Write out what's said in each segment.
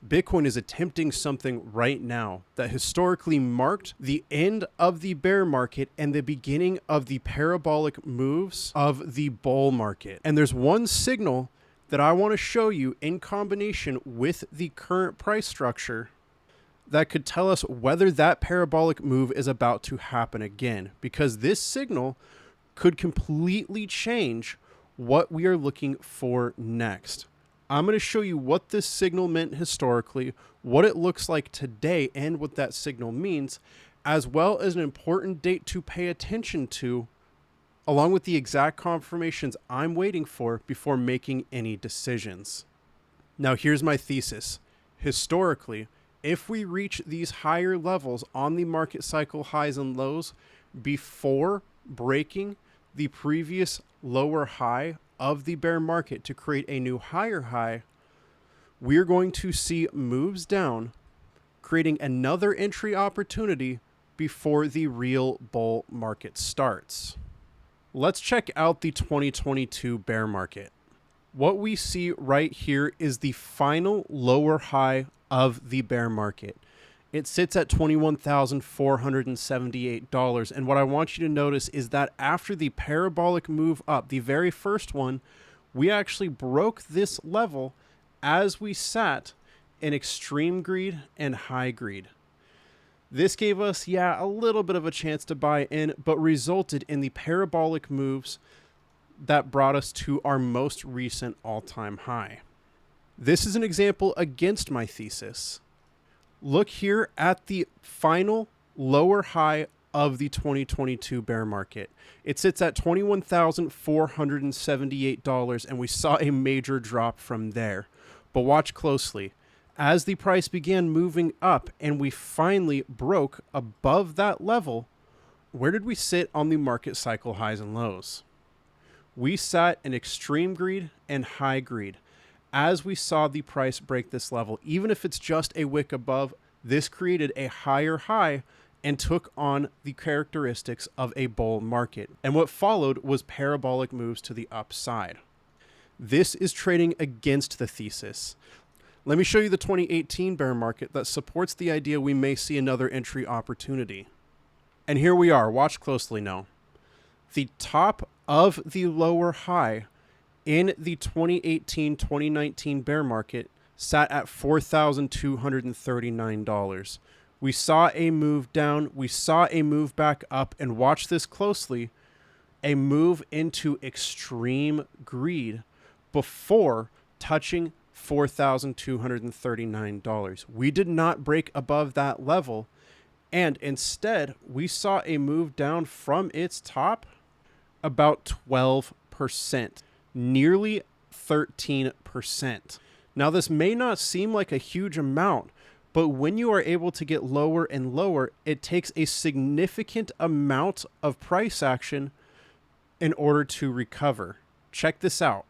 Bitcoin is attempting something right now that historically marked the end of the bear market and the beginning of the parabolic moves of the bull market. And there's one signal that I want to show you in combination with the current price structure that could tell us whether that parabolic move is about to happen again, because this signal could completely change what we are looking for next. I'm going to show you what this signal meant historically, what it looks like today, and what that signal means, as well as an important date to pay attention to, along with the exact confirmations I'm waiting for before making any decisions. Now, here's my thesis. Historically, if we reach these higher levels on the market cycle highs and lows before breaking the previous lower high of the bear market to create a new higher high, we're going to see moves down, creating another entry opportunity before the real bull market starts. Let's check out the 2022 bear market. What we see right here is the final lower high of the bear market. It sits at $21,478. And what I want you to notice is that after the parabolic move up, the very first one, we actually broke this level as we sat in extreme greed and high greed. This gave us, a little bit of a chance to buy in, but resulted in the parabolic moves that brought us to our most recent all-time high. This is an example against my thesis. Look here at the final lower high of the 2022 bear market. It sits at $21,478, and we saw a major drop from there. But watch closely. As the price began moving up and we finally broke above that level, where did we sit on the market cycle highs and lows? We sat in extreme greed and high greed. As we saw the price break this level, even if it's just a wick above, this created a higher high and took on the characteristics of a bull market. And what followed was parabolic moves to the upside. This is trading against the thesis. Let me show you the 2018 bear market that supports the idea we may see another entry opportunity. And here we are. Watch closely now. The top of the lower high in the 2018-2019 bear market sat at $4,239. We saw a move down, we saw a move back up, and watch this closely, a move into extreme greed before touching $4,239. We did not break above that level, and instead we saw a move down from its top about 12%. Nearly 13%. Now, this may not seem like a huge amount, but when you are able to get lower and lower, it takes a significant amount of price action in order to recover. Check this out.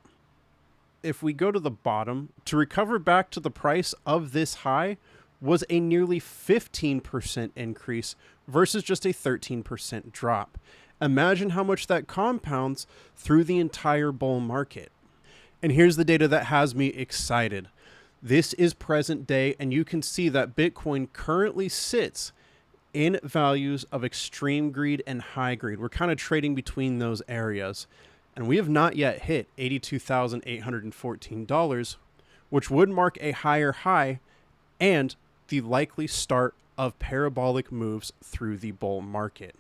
If we go to the bottom, to recover back to the price of this high was a nearly 15% increase versus just a 13% drop. Imagine how much that compounds through the entire bull market. And here's the data that has me excited. This is present day, and you can see that Bitcoin currently sits in values of extreme greed and high greed. We're kind of trading between those areas. And we have not yet hit $82,814, which would mark a higher high and the likely start of parabolic moves through the bull market.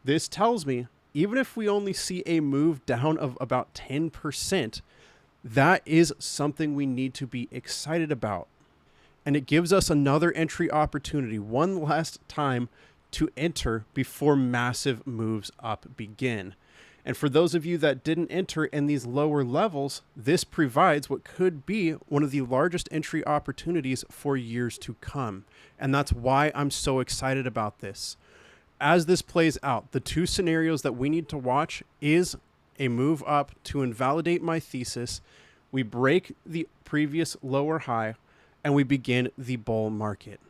This tells me, even if we only see a move down of about 10%, that is something we need to be excited about. And it gives us another entry opportunity, one last time to enter before massive moves up begin. And for those of you that didn't enter in these lower levels, this provides what could be one of the largest entry opportunities for years to come. And that's why I'm so excited about this. As this plays out, the two scenarios that we need to watch is a move up to invalidate my thesis. We break the previous lower high and we begin the bull market.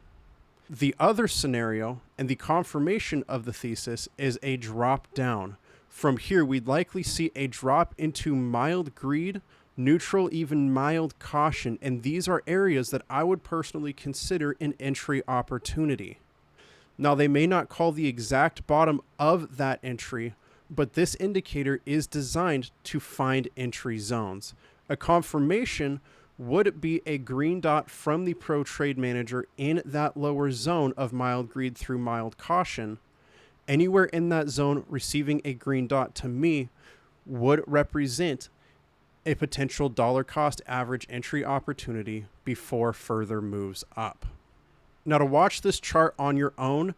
The other scenario and the confirmation of the thesis is a drop down. From here, we'd likely see a drop into mild greed neutral, even mild caution, and these are areas that I would personally consider an entry opportunity. Now, they may not call the exact bottom of that entry, but this indicator is designed to find entry zones. A confirmation would be a green dot from the Pro Trade Manager in that lower zone of mild greed through mild caution. Anywhere in that zone receiving a green dot to me would represent a potential dollar cost average entry opportunity before further moves up. Now, to watch this chart on your own,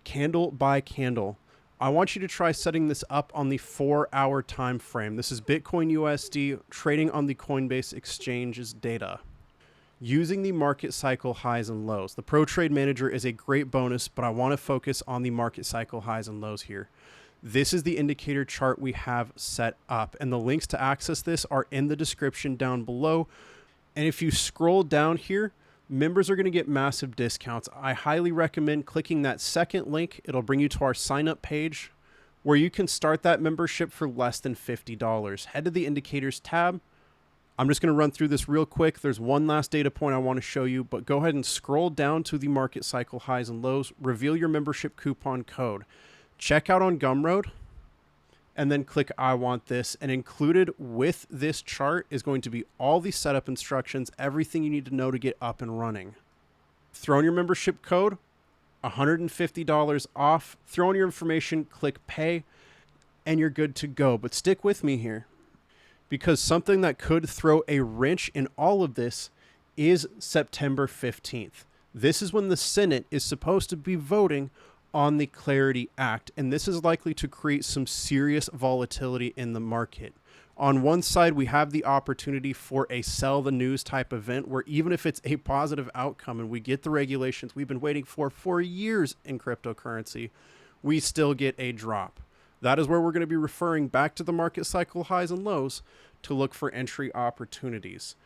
candle by candle, I want you to try setting this up on the 4-hour time frame. This is Bitcoin USD trading on the Coinbase exchange's data using the market cycle highs and lows. The Pro Trade Manager is a great bonus, but I want to focus on the market cycle highs and lows here. This is the indicator chart we have set up, and the links to access this are in the description down below. And if you scroll down here, members are going to get massive discounts. I highly recommend clicking that second link. It'll bring you to our sign up page where you can start that membership for less than $50. Head to the indicators tab. I'm just going to run through this real quick. There's one last data point I want to show you, but go ahead and scroll down to the market cycle highs and lows, reveal your membership coupon code, check out on Gumroad, and then click I want this. And included with this chart is going to be all the setup instructions, everything you need to know to get up and running. Throw in your membership code, $150 off, throw in your information, click pay, and you're good to go. But stick with me here, because something that could throw a wrench in all of this is September 15th. This is when the Senate is supposed to be voting on the Clarity Act, and this is likely to create some serious volatility in the market. On one side, we have the opportunity for a sell the news type event where even if it's a positive outcome and we get the regulations we've been waiting for years in cryptocurrency, we still get a drop. That is where we're going to be referring back to the market cycle highs and lows to look for entry opportunities.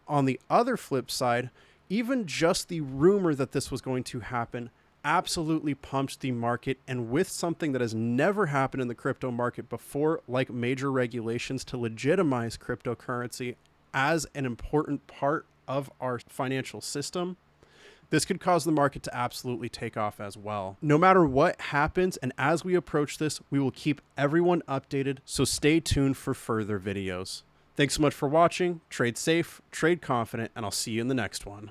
On the other flip side, even just the rumor that this was going to happen absolutely pumped the market, and with something that has never happened in the crypto market before, like major regulations to legitimize cryptocurrency as an important part of our financial system, this could cause the market to absolutely take off as well. No matter what happens, and as we approach this, we will keep everyone updated, so stay tuned for further videos. Thanks so much for watching. Trade safe, trade confident, and I'll see you in the next one.